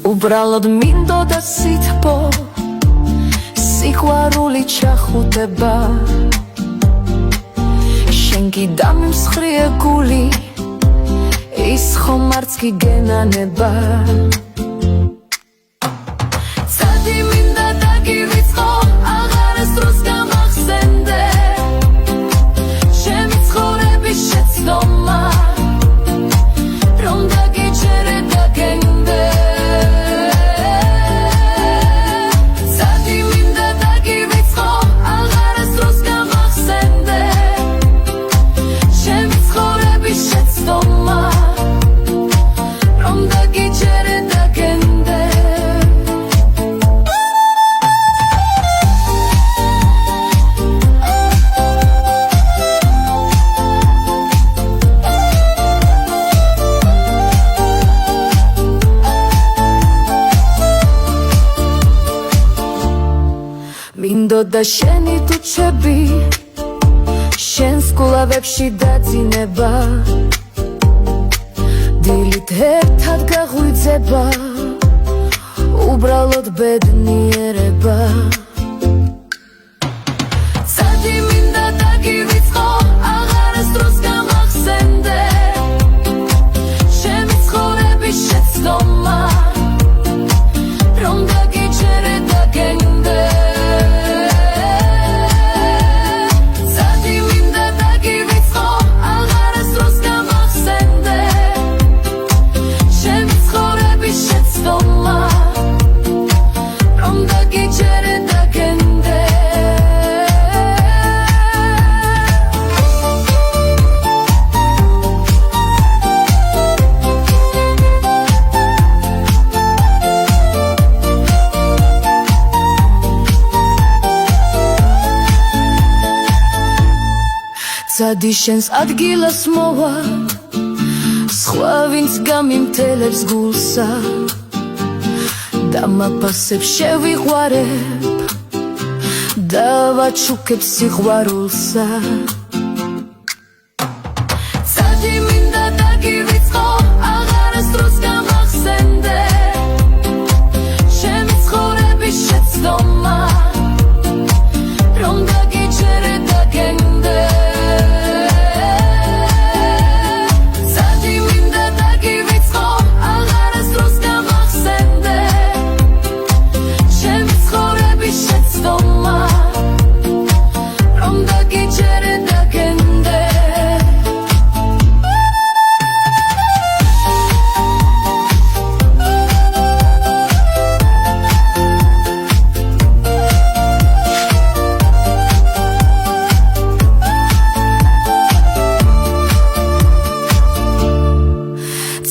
უბრალოდ მინდოდა სითბო სიყვარული ჩახუტება შენ კი დამიმსხვრიე გული ის ხომ არც კი გენანება ცადი მინდა დაგივიწყო აღარასდროს გამახსენდე ჩემი ცხოვრების შეცდომა რომ დაგიჯერე დაგენდე ცადი მინდა დაგივიწყო აღარასდროს გამახსენდე ჩემი ცხოვრების შეცდომა რომ დაგიჯერე დაგენდე მინდოდა შენი თუჩები შენს გულავებში დაძინება დილით ერთად გაღვიძება უბრალოდ ბედნიერება ცადი მინდა დაგივიწყო აღარასდროს გამახსენდე ჩემი ცხოვრების შეცდომა რომ დაგიჯერე დაგენდე ცადი შენს ადგილას მოვა სხვა ვინც გამიმთელებს გულსა დამაფასებ შევიყვარებ დავაჩუქებ სიყვარულსა ცადი მინდა დაგივიწყო აღარასდროს გამახსენდე ჩემი ცხოვრების შეცდომა რომ დაგიჯერე დაგენდე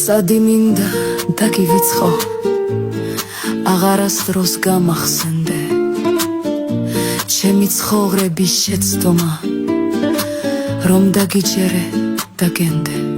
ცადი მინდა დაგივიწყო აღარასდროს გამახსენდე ჩემი ცხოვრების შეცდომა რომ დაგიჯერე დაგენდე